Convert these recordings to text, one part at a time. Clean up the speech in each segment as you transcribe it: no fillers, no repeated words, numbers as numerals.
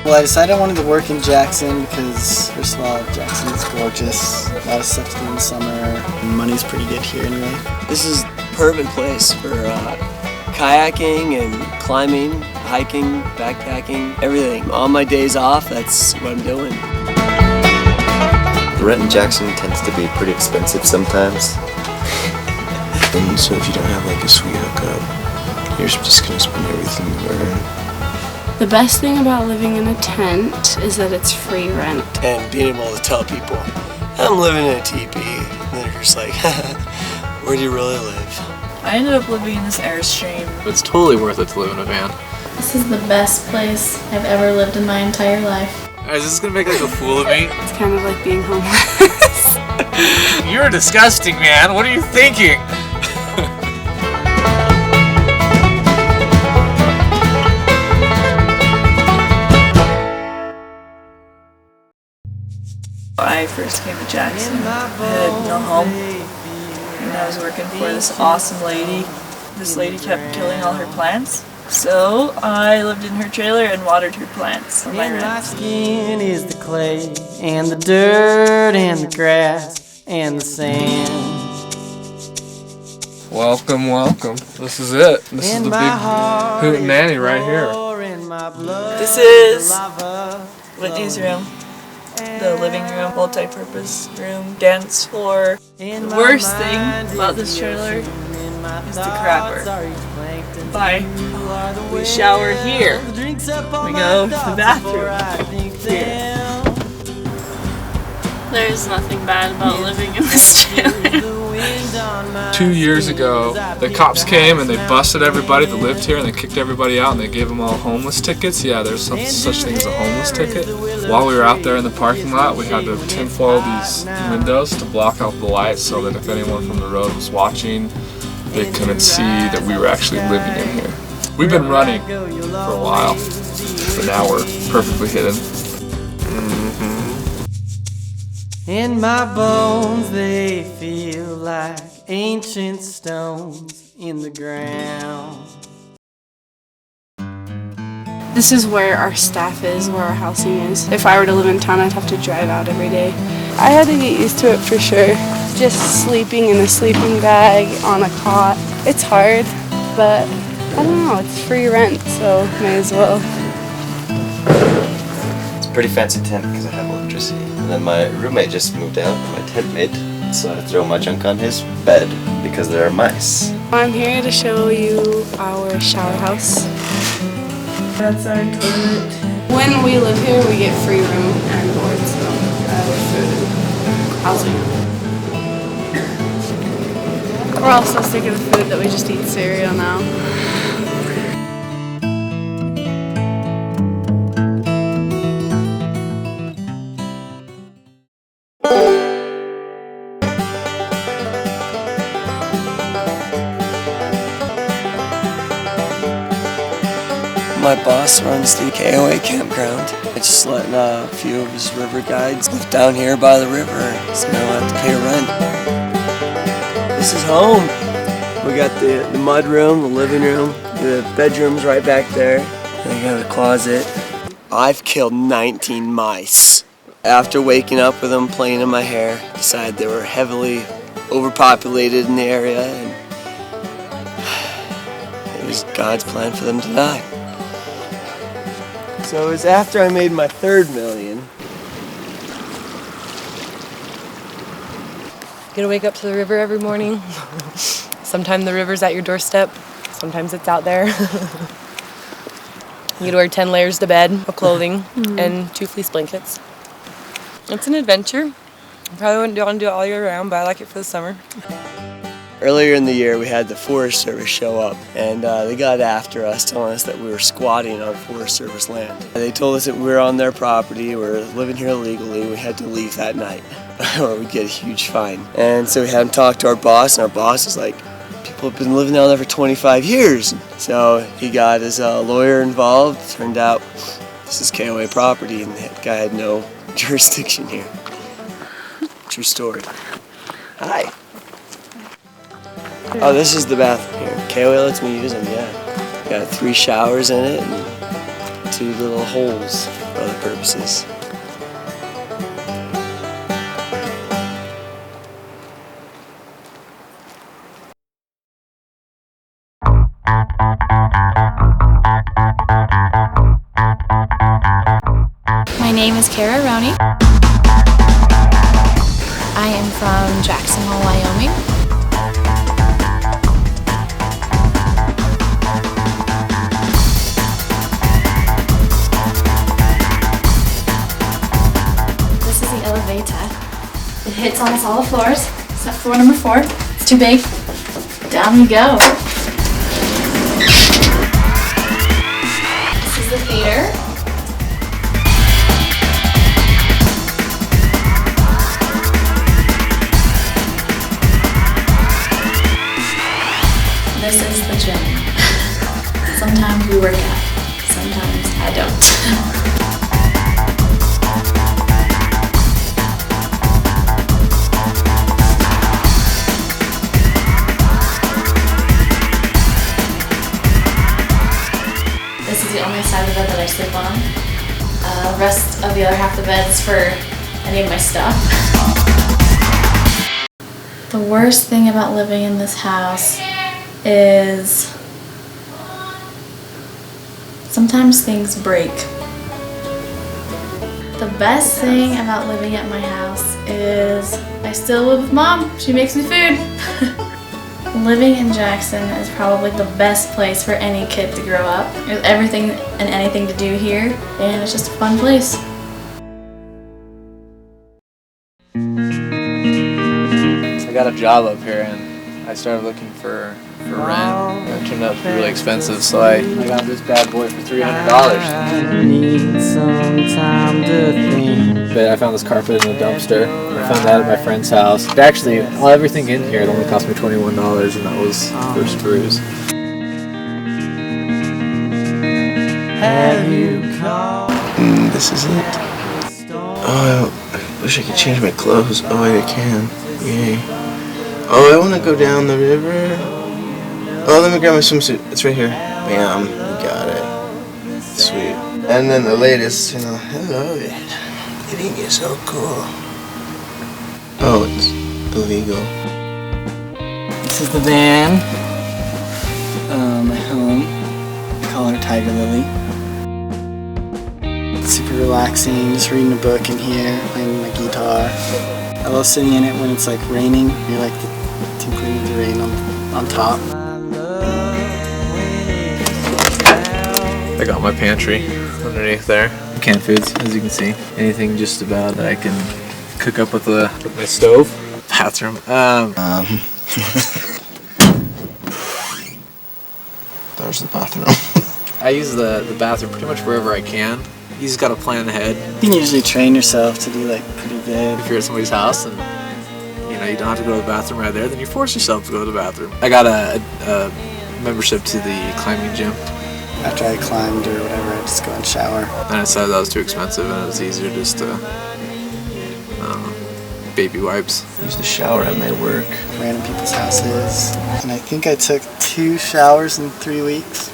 Well, I decided I wanted to work in Jackson because, first of all, Jackson is gorgeous. A lot of stuff to do in the summer. Money's pretty good here anyway. This is the perfect place for kayaking and climbing, hiking, backpacking, everything. On my days off, that's what I'm doing. The rent in Jackson tends to be pretty expensive sometimes. And so if you don't have like a sweet hookup, you're just gonna spend everything you earn. The best thing about living in a tent is that it's free rent. And being able to tell people, I'm living in a teepee. And they're just like, where do you really live? I ended up living in this Airstream. It's totally worth it to live in a van. This is the best place I've ever lived in my entire life. Is this gonna make like a fool of me? It's kind of like being homeless. You're disgusting, man. What are you thinking? I first came to Jackson. I had no home, and I was working for this awesome lady. This lady kept killing all her plants, so I lived in her trailer and watered her plants on my My rent. skin is the clay, and the dirt, and the grass, and the sand. Welcome, welcome. This is it. This is the big hootenanny right here. This is Whitney's room. The living room, multi-purpose room, dance floor. The worst thing about this trailer is the crapper. Bye. We shower here. We go to the bathroom here. There's nothing bad about living in this trailer. 2 years ago, the cops came and they busted everybody that lived here and they kicked everybody out and they gave them all homeless tickets. Yeah, there's such thing as a homeless ticket. While we were out there in the parking lot, we had to tinfoil these windows to block out the lights so that if anyone from the road was watching, they couldn't see that we were actually living in here. We've been running for a while, but now we're perfectly hidden. In my bones they feel like ancient stones in the ground. This is where our staff is, where our housing is. If I were to live in town, I'd have to drive out every day. I had to get used to it for sure. Just sleeping in a sleeping bag on a cot. It's hard, but I don't know, it's free rent, so may as well. It's a pretty fancy tent because I have electricity. And then my roommate just moved out, my tent mate, so I throw my junk on his bed because there are mice. I'm here to show you our shower house. That's our toilet. When we live here, we get free room and board, so food and housing. We're all so sick of the food that we just eat cereal now. My boss runs the KOA campground. It's just letting a few of his river guides live down here by the river, so they don't have to pay rent. This is home. We got the mud room, the living room, the bedroom's right back there. And we got a closet. I've killed 19 mice. After waking up with them playing in my hair, decided they were heavily overpopulated in the area, and it was God's plan for them to die. So it was after I made my third million. You gotta wake up to the river every morning. Sometimes the river's at your doorstep, sometimes it's out there. You gotta wear 10 layers to bed of clothing and 2 fleece blankets. It's an adventure. I probably wouldn't want to do it all year round, but I like it for the summer. Earlier in the year, we had the Forest Service show up, and they got after us, telling us that we were squatting on Forest Service land. They told us that we were on their property, we were living here illegally, we had to leave that night, or we'd get a huge fine. And so we had them talk to our boss, and our boss was like, people have been living down there for 25 years. So he got his lawyer involved. Turned out this is KOA property, and that guy had no jurisdiction here. True story. Hi. Oh, this is the bathroom here. KOA lets me use them, yeah. Got 3 showers in it and 2 little holes for other purposes. My name is Kara Roney. I am from Jackson Hole, Wyoming. This is the elevator. It hits almost all the floors, except floor number 4. It's too big. Down we go. This is the theater. This is the gym. Sometimes we work out, sometimes I don't. This is the only side of the bed that I sleep on. The rest of the other half of the bed is for any of my stuff. The worst thing about living in this house is sometimes things break. The best thing about living at my house is I still live with Mom. She makes me food. Living in Jackson is probably the best place for any kid to grow up. There's everything and anything to do here, and it's just a fun place. I got a job up here and I started looking for rent. It turned out to be really expensive, so I got this bad boy for $300. I need some time to think. But I found this carpet in a dumpster. I found that at my friend's house. Actually, everything in here, it only cost me $21, and that was for screws. Have you called? This is it. Oh, I wish I could change my clothes. Oh, wait, I can. Yay. Oh, I want to go down the river. Oh, let me grab my swimsuit. It's right here. Bam. You got it. Sweet. And then the latest, you know, hello, eating is so cool. Oh, it's illegal. This is the van. My home. I call her Tiger Lily. It's super relaxing, just reading a book in here, playing my guitar. I love sitting in it when it's like raining. You're like the tinkling of the rain on top. I got my pantry underneath there. Canned foods, as you can see. Anything just about that I can cook up with my stove. Bathroom. There's the bathroom. I use the bathroom pretty much wherever I can. You just gotta plan ahead. You can usually train yourself to do like pretty good. If you're at somebody's house and you don't have to go to the bathroom right there, then you force yourself to go to the bathroom. I got a membership to the climbing gym. After I climbed or whatever, I just go and shower. And I decided that was too expensive and it was easier just to baby wipes. Use the shower at my work. Random people's houses. And I think I took 2 showers in 3 weeks.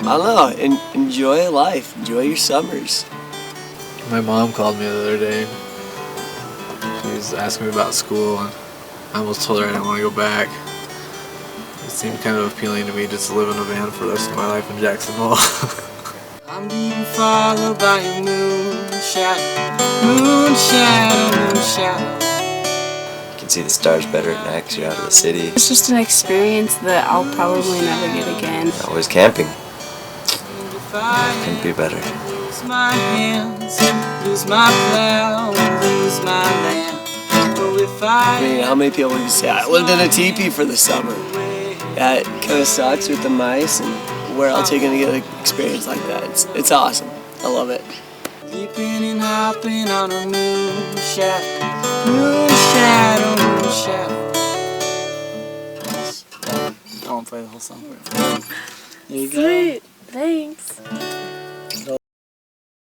I don't know, enjoy life, enjoy your summers. My mom called me the other day. She was asking me about school and I almost told her I didn't want to go back. It seemed kind of appealing to me just to live in a van for the rest of my life in Jackson Hole. I'm being followed by a moonshine, moonshine, moonshine. You can see the stars better at night because you're out of the city. It's just an experience that I'll probably never get again. Always camping. Couldn't be better. Lose my hands, lose my plow, lose my land. I mean, how many people would you say, I lived in a teepee for the summer? That kind of sucks with the mice, and where else are you going to get an experience like that? It's awesome. I love it. Leaping and hopping on a moon shadow, moon shadow. I won't play the whole song. Sweet, thanks.